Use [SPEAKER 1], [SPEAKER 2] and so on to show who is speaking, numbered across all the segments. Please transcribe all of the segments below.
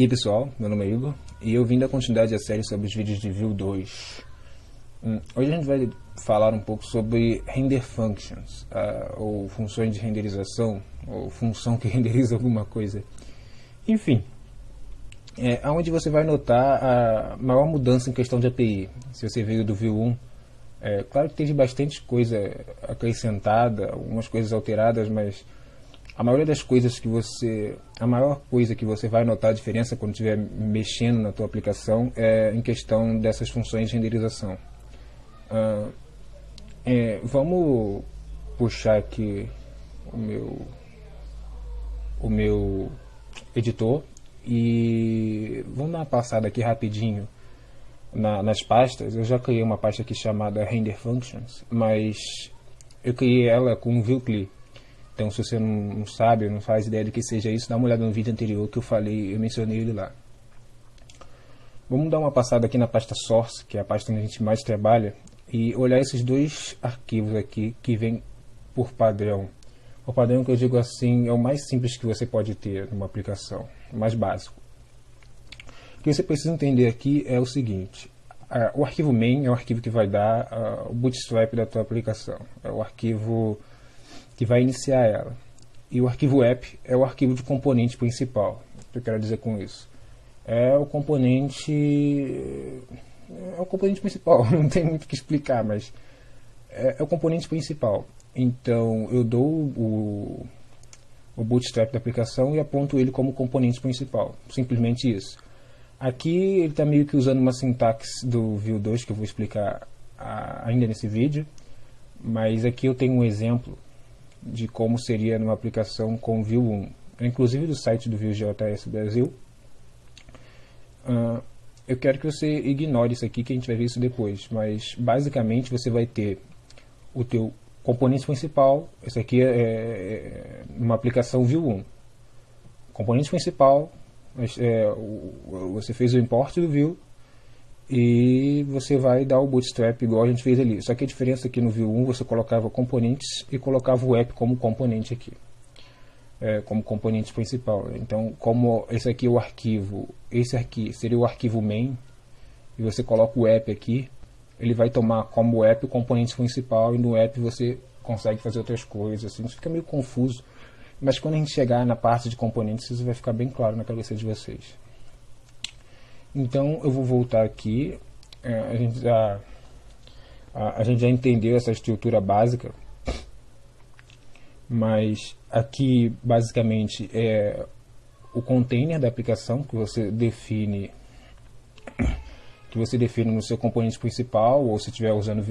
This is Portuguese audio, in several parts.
[SPEAKER 1] E aí pessoal, meu nome é Igor e eu vim da continuidade da série sobre os vídeos de Vue 2. Hoje a gente vai falar um pouco sobre render functions, ou funções de renderização, ou função que renderiza alguma coisa. Enfim, onde você vai notar a maior mudança em questão de API. Se você veio do Vue 1, claro que teve bastante coisa acrescentada, algumas coisas alteradas, mas a maioria das coisas a maior coisa que você vai notar a diferença quando estiver mexendo na tua aplicação é em questão dessas funções de renderização. Vamos puxar aqui o meu editor e vamos dar uma passada aqui rapidinho nas pastas. Eu já criei uma pasta aqui chamada Render Functions, mas eu criei ela com um Vue CLI. Então, se você não sabe, não faz ideia do que seja isso, dá uma olhada no vídeo anterior que eu mencionei ele lá. Vamos dar uma passada aqui na pasta Source, que é a pasta onde a gente mais trabalha, e olhar esses dois arquivos aqui que vêm por padrão. O padrão que eu digo assim é o mais simples que você pode ter numa aplicação, o mais básico. O que você precisa entender aqui é o seguinte: o arquivo main é o arquivo que vai dar o bootstrap da tua aplicação, é o arquivo que vai iniciar ela. E o arquivo app é o arquivo de componente principal. O que eu quero dizer com isso? É o componente principal, não tem muito o que explicar, mas é o componente principal. Então eu dou o bootstrap da aplicação e aponto ele como componente principal, simplesmente isso. Aqui ele está meio que usando uma sintaxe do Vue 2 que eu vou explicar ainda nesse vídeo, mas aqui eu tenho um exemplo de como seria numa aplicação com Vue 1, inclusive do site do Vue.js Brasil. Eu quero que você ignore isso aqui, que a gente vai ver isso depois, mas basicamente você vai ter o teu componente principal. Esse aqui é uma aplicação Vue 1. Componente principal, você fez o import do Vue e você vai dar o bootstrap igual a gente fez ali. Só que a diferença aqui no Vue 1 você colocava componentes e colocava o app como componente aqui, como componente principal. Então, como esse aqui é o arquivo, esse aqui seria o arquivo main, e você coloca o app aqui, ele vai tomar como app o componente principal, e no app você consegue fazer outras coisas. Assim, isso fica meio confuso, mas quando a gente chegar na parte de componentes, isso vai ficar bem claro na cabeça de vocês. Então eu vou voltar aqui. A gente já entendeu essa estrutura básica, mas aqui basicamente é o container da aplicação que você define no seu componente principal, ou se estiver usando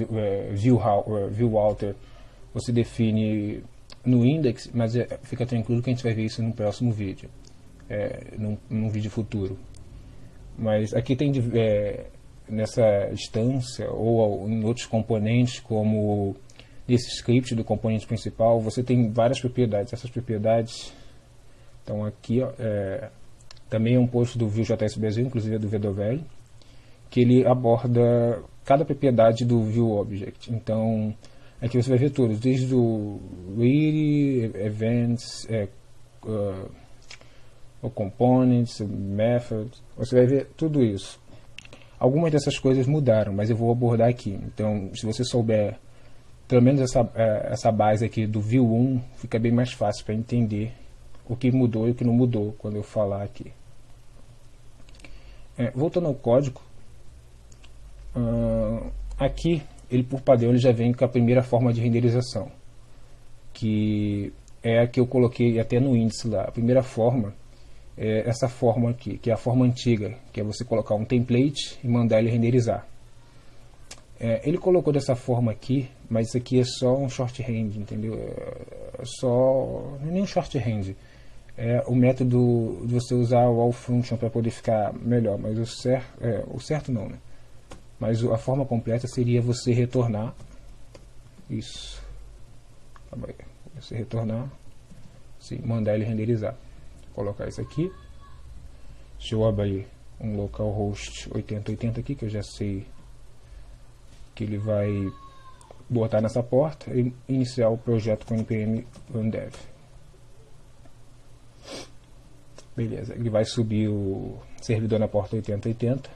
[SPEAKER 1] VueWalter, você define no index, mas fica tranquilo que a gente vai ver isso no próximo vídeo, num vídeo futuro. Mas aqui tem nessa instância ou em outros componentes, como esse script do componente principal, você tem várias propriedades. Essas propriedades estão aqui, também é um post do Vue.js Brasil, inclusive é do Vedovelli, que ele aborda cada propriedade do VueObject. Então aqui você vai ver todos, desde o read, events, o components, methods, você vai ver tudo isso. Algumas dessas coisas mudaram, mas eu vou abordar aqui. Então, se você souber pelo menos essa base aqui do Vue 1, fica bem mais fácil para entender o que mudou e o que não mudou quando eu falar aqui. Voltando ao código, aqui ele por padrão ele já vem com a primeira forma de renderização, que é a que eu coloquei até no índice lá. A primeira forma é essa forma aqui, que é a forma antiga, que é você colocar um template e mandar ele renderizar. Ele colocou dessa forma aqui, mas isso aqui é só um shorthand, entendeu? Não é nem um shorthand. É o método de você usar o all function para poder ficar melhor, mas o certo não, né? Mas a forma completa seria você retornar isso. Você retornar, sim, mandar ele renderizar. Vou colocar isso aqui. Deixa eu abrir um localhost 8080 aqui, que eu já sei que ele vai botar nessa porta e iniciar o projeto com npm run dev. Beleza, ele vai subir o servidor na porta 8080.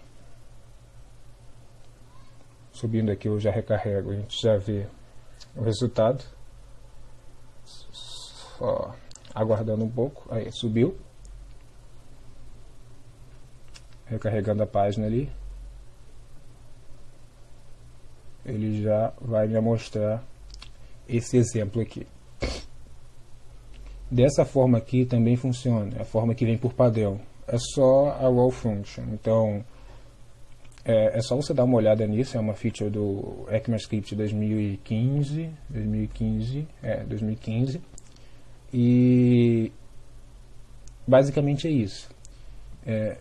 [SPEAKER 1] Subindo aqui eu já recarrego, a gente já vê o resultado. Só aguardando um pouco, aí subiu. Recarregando a página ali. Ele já vai me mostrar esse exemplo aqui. Dessa forma aqui também funciona, é a forma que vem por padrão. É só a raw function. Então, é só você dar uma olhada nisso, é uma feature do ECMAScript 2015. E basicamente é isso.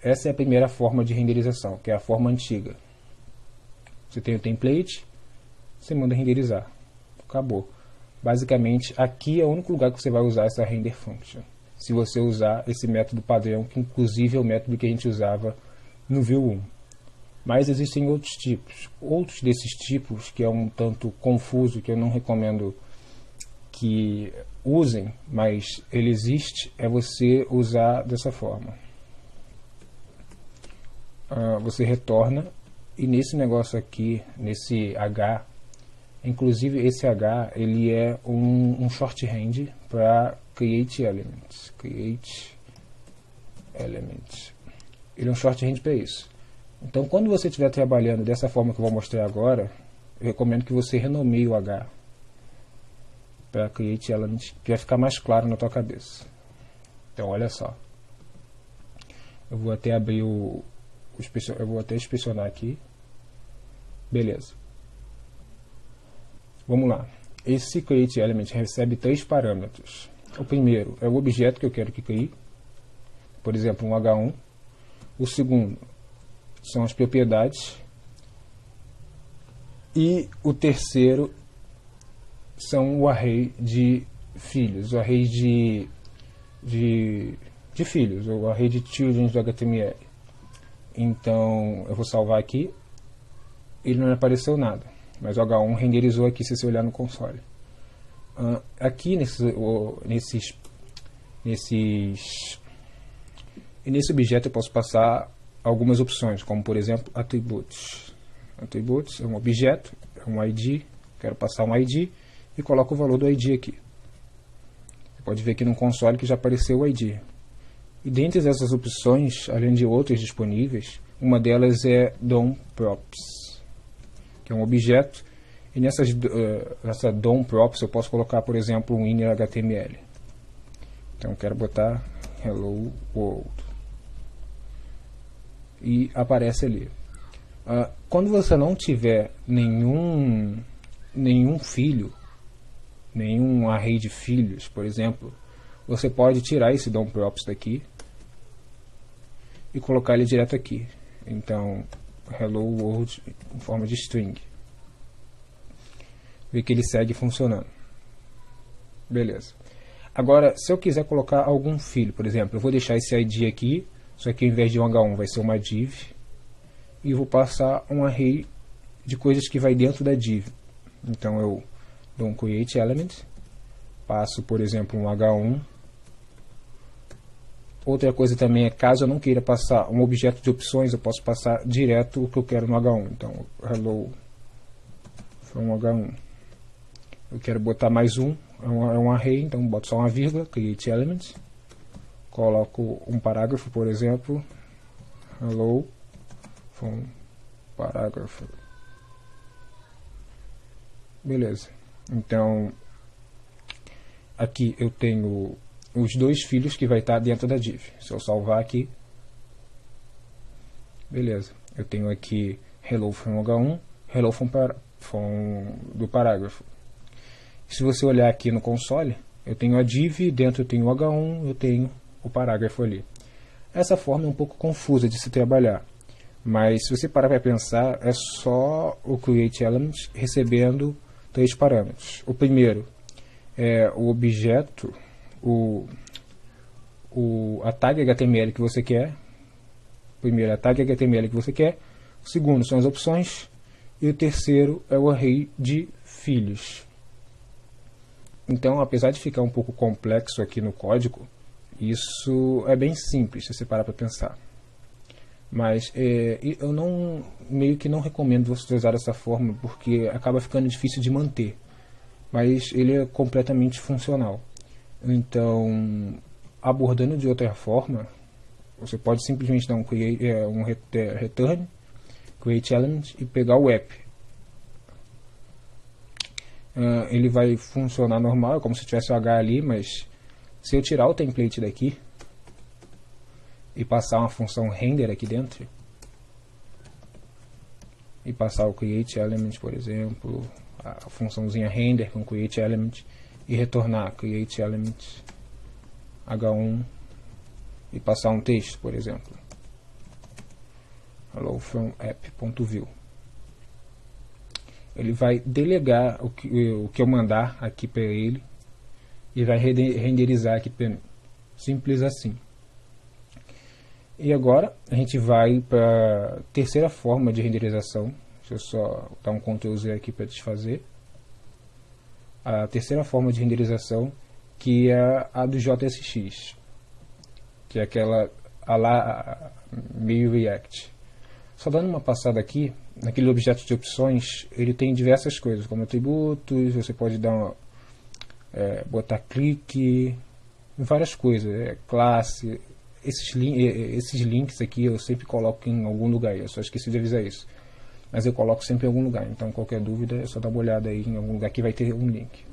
[SPEAKER 1] Essa é a primeira forma de renderização, que é a forma antiga. Você tem o template, você manda renderizar. Acabou. Basicamente, aqui é o único lugar que você vai usar essa render function. Se você usar esse método padrão, que inclusive é o método que a gente usava no Vue 1. Mas existem outros tipos. Outros desses tipos, que é um tanto confuso, que eu não recomendo que usem, mas ele existe, é você usar dessa forma. Você retorna, e nesse negócio aqui, nesse H, inclusive esse H, ele é um shorthand para create elements. Ele é um shorthand para isso. Então, quando você estiver trabalhando dessa forma que eu vou mostrar agora, eu recomendo que você renomeie o H para create elements, que vai ficar mais claro na tua cabeça. Então, olha só. Eu vou até abrir eu vou até inspecionar aqui. Beleza. Vamos lá. Esse create element recebe 3 parâmetros. O primeiro é o objeto que eu quero que crie. Por exemplo, um H1. O segundo são as propriedades. E o terceiro são o array de filhos, o array de filhos, o array de children do HTML. Então, eu vou salvar aqui. Ele não apareceu nada, mas o H1 renderizou aqui se você olhar no console. Aqui nesse objeto eu posso passar algumas opções, como por exemplo attributes. Attributes é um objeto, é um ID, quero passar um ID e coloco o valor do ID aqui. Você pode ver aqui no console que já apareceu o ID. E dentre essas opções, além de outras disponíveis, uma delas é DOM-props, que é um objeto, e nessa DOM-props eu posso colocar, por exemplo, um inner HTML. Então eu quero botar Hello World. E aparece ali. Quando você não tiver nenhum filho, nenhum array de filhos, por exemplo, você pode tirar esse DOM-props daqui e colocar ele direto aqui. Então, Hello World em forma de string. Vê que ele segue funcionando. Beleza. Agora, se eu quiser colocar algum filho, por exemplo, eu vou deixar esse ID aqui, só que ao invés de um H1 vai ser uma div, e vou passar um array de coisas que vai dentro da div. Então eu dou um create element, passo, por exemplo, um H1. Outra coisa também é, caso eu não queira passar um objeto de opções, eu posso passar direto o que eu quero no H1. Então, hello from H1. Eu quero botar mais um, é um array, então boto só uma vírgula, create element. Coloco um parágrafo, por exemplo, hello from parágrafo. Beleza. Então, aqui eu tenho os 2 filhos que vai estar dentro da div. Se eu salvar aqui, beleza. Eu tenho aqui hello from H1, hello from do parágrafo. Se você olhar aqui no console, eu tenho a div, dentro eu tenho o H1, eu tenho o parágrafo ali. Essa forma é um pouco confusa de se trabalhar, mas se você parar para pensar, é só o create element recebendo 3 parâmetros. O primeiro é o objeto, a tag HTML que você quer. Primeiro é a tag HTML que você quer. O segundo são as opções. E o terceiro é o array de filhos. Então, apesar de ficar um pouco complexo aqui no código, Isso é bem simples se você parar para pensar. Mas eu não, meio que não recomendo você usar dessa forma, porque acaba ficando difícil de manter. Mas ele é completamente funcional. Então, abordando de outra forma, você pode simplesmente dar um return, create element e pegar o app. Ele vai funcionar normal, como se tivesse o H ali, mas se eu tirar o template daqui e passar uma função render aqui dentro, e passar o create element, por exemplo, a funçãozinha render com create element, e retornar create element h1 e passar um texto, por exemplo, hello from app.view. Ele vai delegar o que eu mandar aqui para ele e vai renderizar aqui para mim. Simples assim. E agora a gente vai para a terceira forma de renderização. Deixa eu só dar um Ctrl Z aqui para desfazer. A terceira forma de renderização, que é a do JSX, que é aquela a lá meio React. Só dando uma passada aqui, naquele objeto de opções, ele tem diversas coisas, como atributos, você pode dar botar clique, várias coisas, classe. Esses links aqui eu sempre coloco em algum lugar, eu só esqueci de avisar isso. Mas eu coloco sempre em algum lugar, então qualquer dúvida é só dar uma olhada aí em algum lugar que vai ter um link.